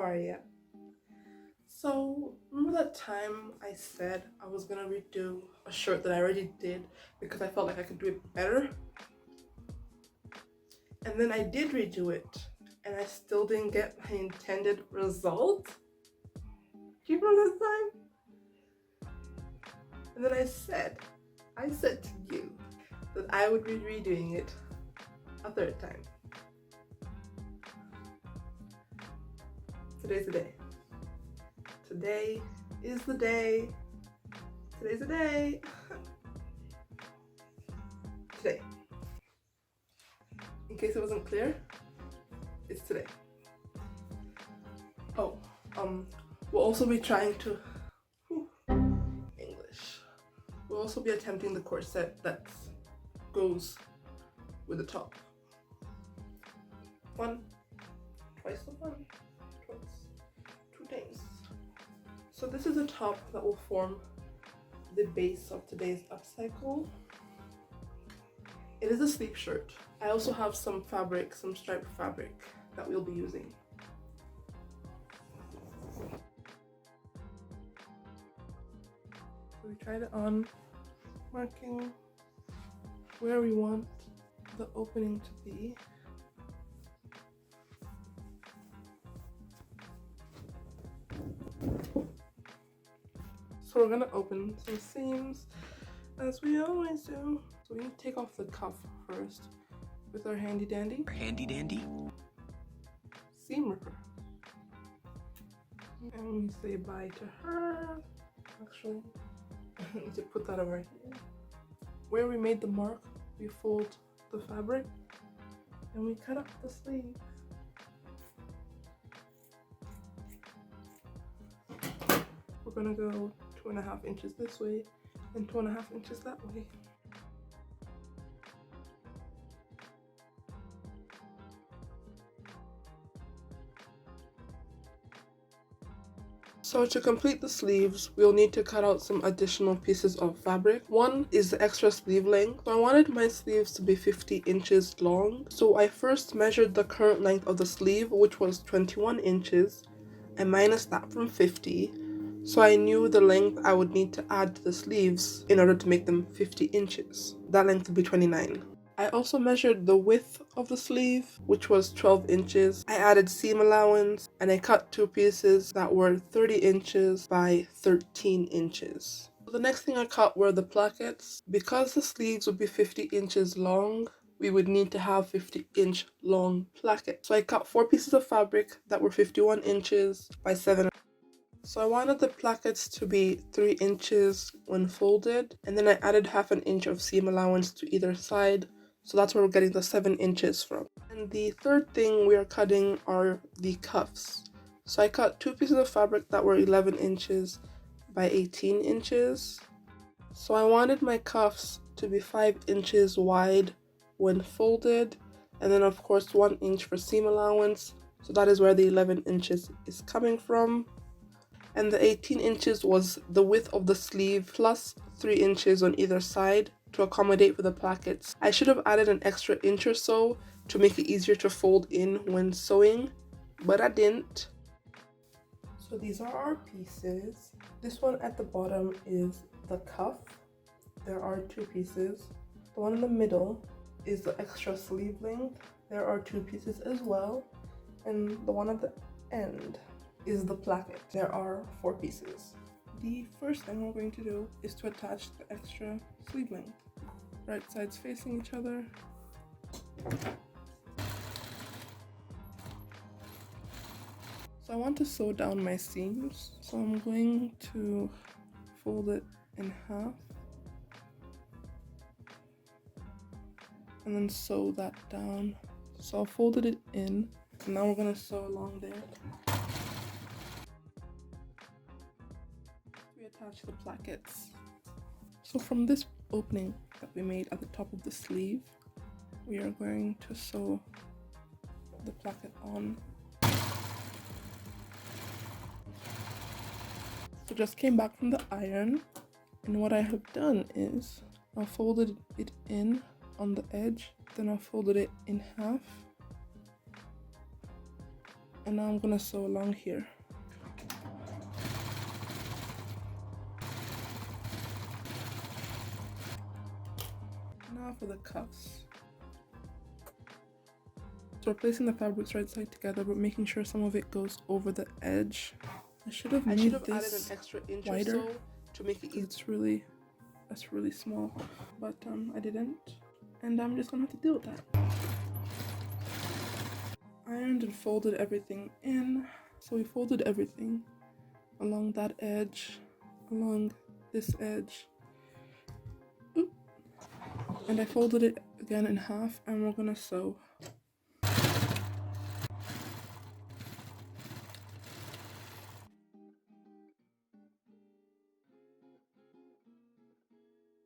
are you? So, remember that time I said I was gonna redo a shirt that I already did because I felt like I could do it better? And then I did redo it, and I still didn't get my intended result? Do you remember that time? And then I said to you that I would be redoing it a third time. Today's the day. Today is the day. Today's the day. Today. In case it wasn't clear, it's today. Oh, we'll also be trying to English. We'll also be attempting the corset that goes with the top. Twice the fun. Two times. So this is a top that will form the base of today's upcycle. It is a sleeve shirt. I also have some fabric, some striped fabric that we'll be using. We tried it on, marking where we want the opening to be. So we're gonna open some seams as we always do. So we need to take off the cuff first with our handy dandy seam ripper. And we say bye to her. Actually, I need to put that over here. Where we made the mark, we fold the fabric and we cut up the sleeve. We're gonna go 2.5 inches this way and 2.5 inches that way. So to complete the sleeves, we'll need to cut out some additional pieces of fabric. One is the extra sleeve length. So I wanted my sleeves to be 50 inches long. So I first measured the current length of the sleeve, which was 21 inches. I minused that from 50. So I knew the length I would need to add to the sleeves in order to make them 50 inches. That length would be 29. I also measured the width of the sleeve, which was 12 inches. I added seam allowance and I cut two pieces that were 30 inches by 13 inches. The next thing I cut were the plackets. Because the sleeves would be 50 inches long, we would need to have 50-inch long plackets. So I cut 4 pieces of fabric that were 51 inches by 7. So I wanted the plackets to be 3 inches when folded, and then I added 1/2 inch of seam allowance to either side. So that's where we're getting the 7 inches from. And the third thing we are cutting are the cuffs. So I cut 2 pieces of fabric that were 11 inches by 18 inches. So I wanted my cuffs to be 5 inches wide when folded, and then of course 1 inch for seam allowance. So that is where the 11 inches is coming from. And the 18 inches was the width of the sleeve plus 3 inches on either side to accommodate for the plackets. I should have added an extra inch or so to make it easier to fold in when sewing, but I didn't. So these are our pieces. This one at the bottom is the cuff. There are 2 pieces. The one in the middle is the extra sleeve length. There are 2 pieces as well. And the one at the end is the placket. There are 4 pieces. The first thing we're going to do is to attach the extra sleeve length. Right sides facing each other. So I want to sew down my seams. So I'm going to fold it in half. And then sew that down. So I folded it in. And now we're going to sew along there. We attach the plackets. So from this opening that we made at the top of the sleeve, we are going to sew the placket on. So just came back from the iron, and what I have done is I folded it in on the edge, then I folded it in half, And now I'm gonna sew along here. Now for the cuffs. So we're placing the fabrics right side together, but making sure some of it goes over the edge. I should have added an extra inch wider or so to make it easy. That's really small, but I didn't, and I'm just gonna have to deal with that. Ironed and folded everything in. So we folded everything along that edge, along this edge. Oop. And I folded it again in half, and we're gonna sew.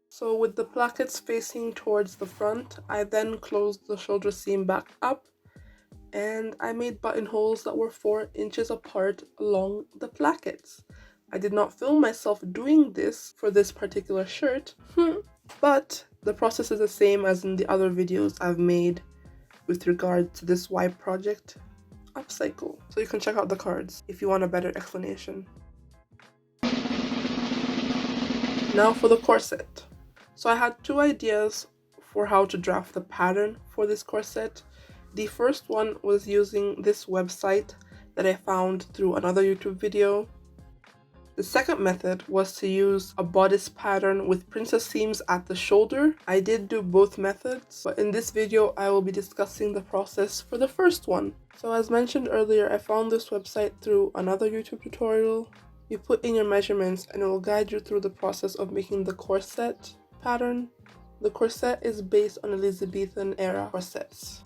So with the plackets facing towards the front, I then closed the shoulder seam back up, and I made buttonholes that were 4 inches apart along the plackets. I did not film myself doing this for this particular shirt, but the process is the same as in the other videos I've made with regard to this Y project, Upcycle. So you can check out the cards if you want a better explanation. Now for the corset. So I had 2 ideas for how to draft the pattern for this corset. The first one was using this website that I found through another YouTube video. The second method was to use a bodice pattern with princess seams at the shoulder. I did do both methods, but in this video I will be discussing the process for the first one. So as mentioned earlier, I found this website through another YouTube tutorial. You put in your measurements and it will guide you through the process of making the corset pattern. The corset is based on Elizabethan era corsets.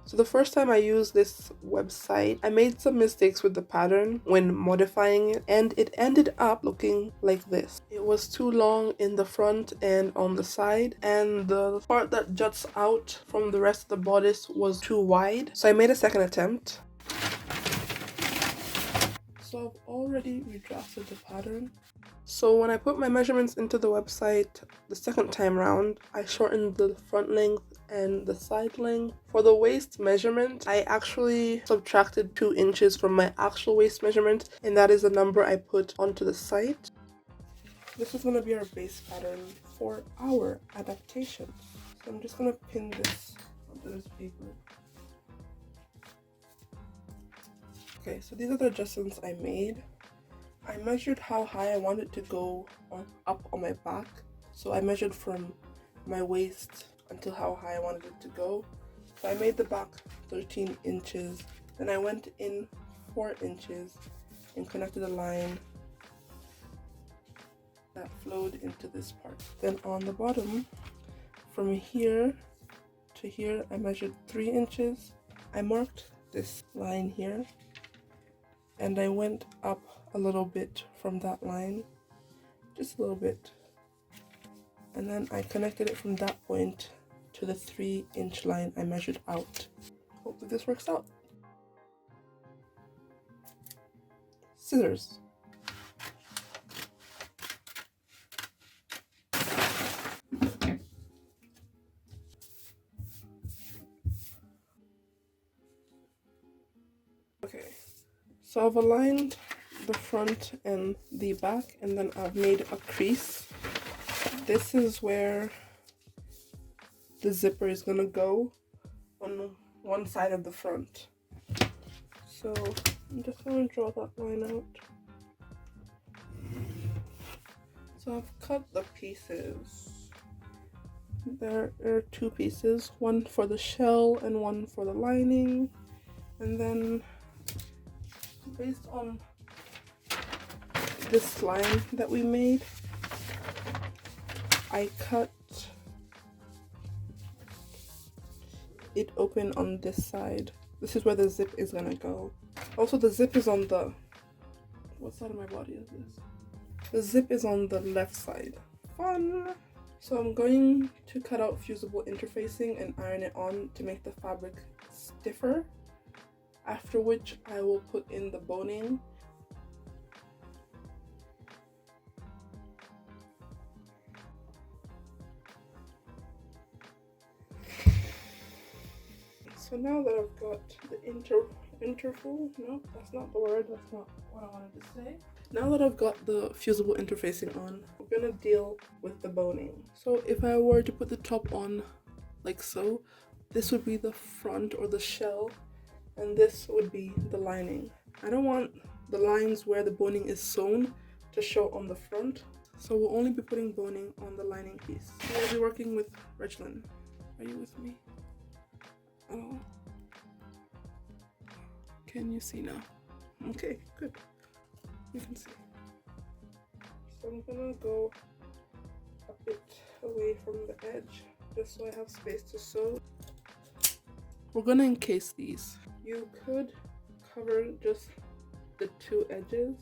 So the first time I used this website, I made some mistakes with the pattern when modifying it, and it ended up looking like this. It was too long in the front and on the side, and the part that juts out from the rest of the bodice was too wide. So I made a second attempt. So I've already redrafted the pattern. So when I put my measurements into the website the second time round, I shortened the front length and the side length. For the waist measurement, I actually subtracted 2 inches from my actual waist measurement, and that is the number I put onto the site. This is going to be our base pattern for our adaptation. So I'm just going to pin this onto this paper. Okay, so these are the adjustments I made. I measured how high I wanted to go up on my back. So I measured from my waist until how high I wanted it to go. So I made the back 13 inches. Then I went in 4 inches and connected a line that flowed into this part. Then on the bottom, from here to here, I measured 3 inches. I marked this line here, and I went up a little bit from that line, just a little bit, and then I connected it from that point to the 3-inch line I measured out. Hopefully this works out. Scissors. Okay, so I've aligned the front and the back, and then I've made a crease. This is where the zipper is gonna go on one side of the front. So I'm just gonna draw that line out. So I've cut the pieces. There are 2 pieces, one for the shell and one for the lining, and then based on this line that we made, I cut it open on this side. This is where the zip is gonna go. Also, the zip is on the, what side of my body is this? The zip is on the left side. Fun! So I'm going to cut out fusible interfacing and iron it on to make the fabric stiffer, after which I will put in the boning. So now that I've got the interfold. No, that's not the word. That's not what I wanted to say. Now that I've got the fusible interfacing on, we're gonna deal with the boning. So if I were to put the top on like so, this would be the front or the shell, and this would be the lining. I don't want the lines where the boning is sewn to show on the front, so we'll only be putting boning on the lining piece. We'll be working with Reglin. Are you with me? Oh, can you see now? Okay, good. You can see. So I'm gonna go a bit away from the edge just so I have space to sew. We're gonna encase these. You could cover just the two edges,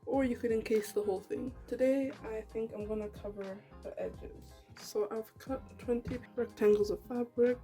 or you could encase the whole thing. Today I think I'm gonna cover the edges. So I've cut 20 rectangles of fabric.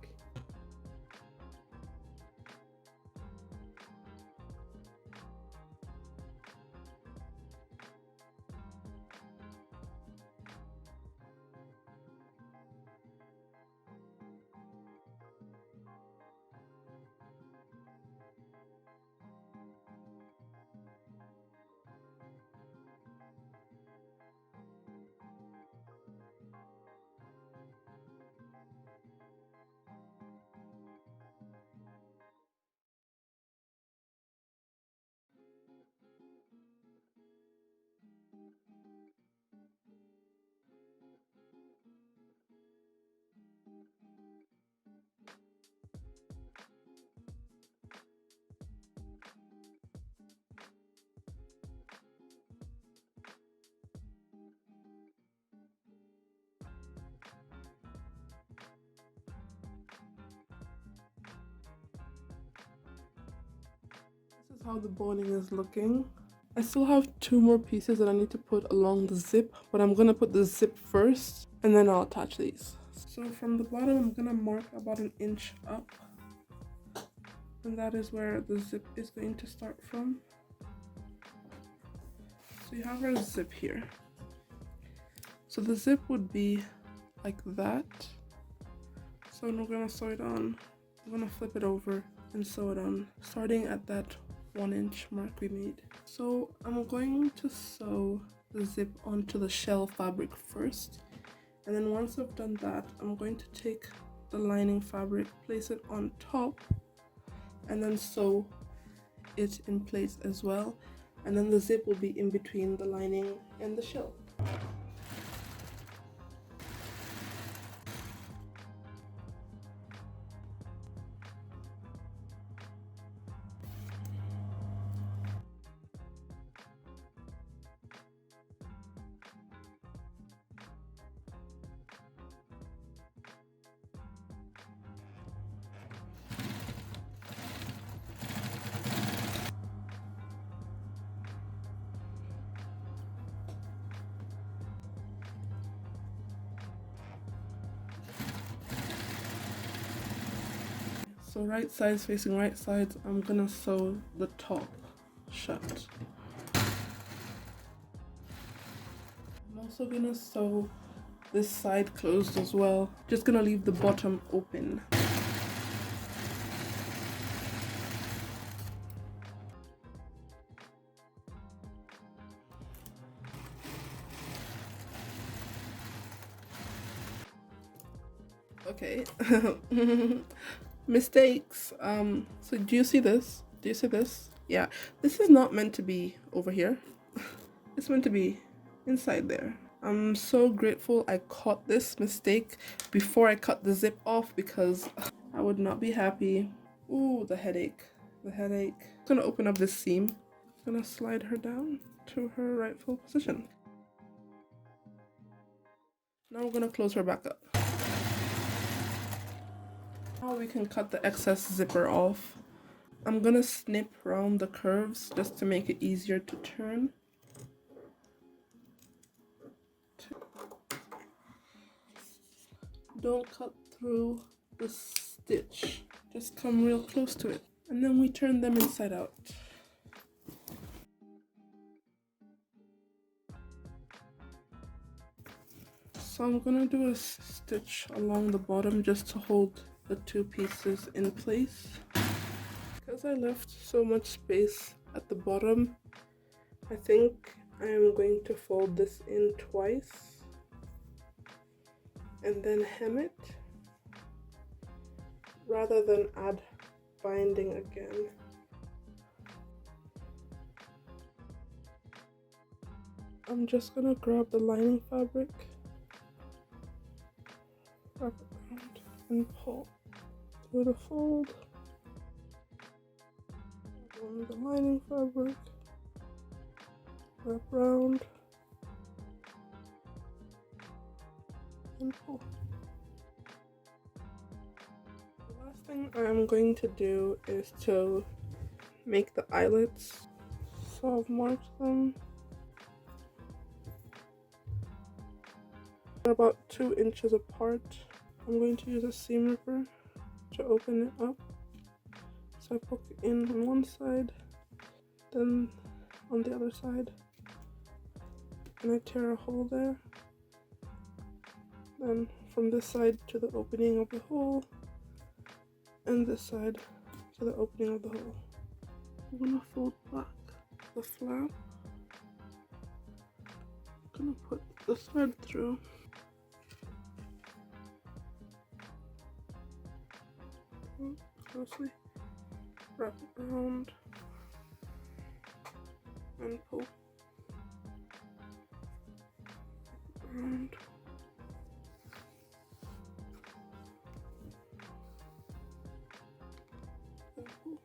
This is how the boning is looking. I still have 2 more pieces that I need to put along the zip, but I'm gonna put the zip first and then I'll attach these. So from the bottom, I'm gonna mark about 1 inch up, and that is where the zip is going to start from. So you have our zip here. So the zip would be like that. So we're gonna sew it on. I'm gonna flip it over and sew it on, starting at that 1 inch mark we made. So I'm going to sew the zip onto the shell fabric first, and then once I've done that, I'm going to take the lining fabric, place it on top, and then sew it in place as well, and then the zip will be in between the lining and the shell. So right sides facing right sides, I'm gonna sew the top shut. I'm also gonna sew this side closed as well. Just gonna leave the bottom open. Okay. Mistakes. So do you see this? Do you see this? Yeah, this is not meant to be over here. It's meant to be inside there. I'm so grateful I caught this mistake before I cut the zip off, because I would not be happy. Ooh, the headache. The headache. I'm gonna open up this seam. I'm gonna slide her down to her rightful position. Now we're gonna close her back up. Now we can cut the excess zipper off. I'm gonna snip around the curves just to make it easier to turn. Don't cut through the stitch, just come real close to it, and then we turn them inside out. So I'm gonna do a stitch along the bottom just to hold the 2 pieces in place. Because Because I left so much space at the bottom, I think I am going to fold this in twice and then hem it rather than add binding again. I'm just gonna grab the lining fabric, wrap it around, and pull through the fold. On the lining fabric, wrap around, and pull. The last thing I'm going to do is to make the eyelets. So I've marked them. They're about 2 inches apart. I'm going to use a seam ripper to open it up. So I poke it in on one side, then on the other side, and I tear a hole there. Then from this side to the opening of the hole, and this side to the opening of the hole. I'm gonna fold back the flap. I'm gonna put the thread through. Closely. Wrap it around and pull around. And pull.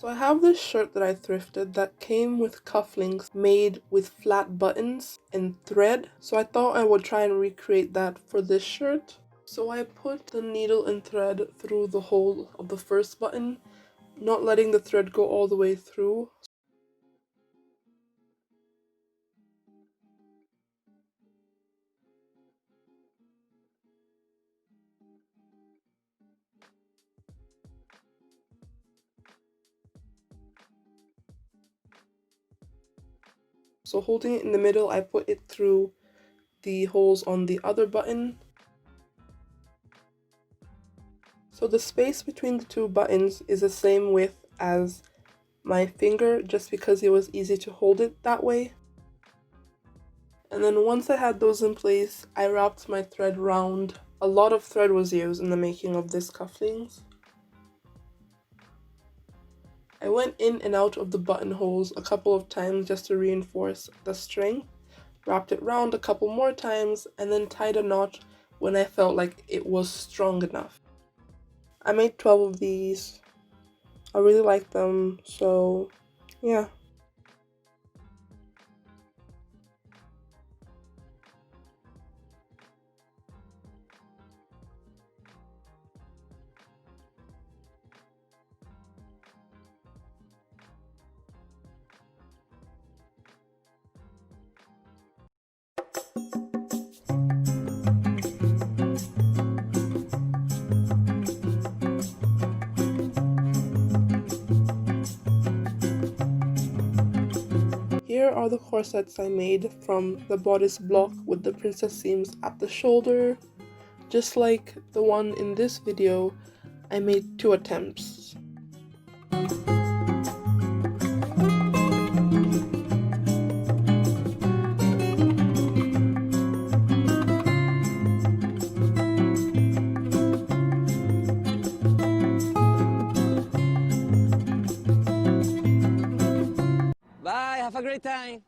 So I have this shirt that I thrifted that came with cufflinks made with flat buttons and thread. So I thought I would try and recreate that for this shirt. So I put the needle and thread through the hole of the first button, not letting the thread go all the way through. So holding it in the middle, I put it through the holes on the other button. So the space between the 2 buttons is the same width as my finger, just because it was easy to hold it that way. And then once I had those in place, I wrapped my thread round. A lot of thread was used in the making of this cufflinks. I went in and out of the buttonholes a couple of times just to reinforce the strength, wrapped it round a couple more times, and then tied a knot when I felt like it was strong enough. I made 12 of these. I really like them, so yeah. Here are the corsets I made from the bodice block with the princess seams at the shoulder. Just like the one in this video, I made 2 attempts. Bye, have a great time.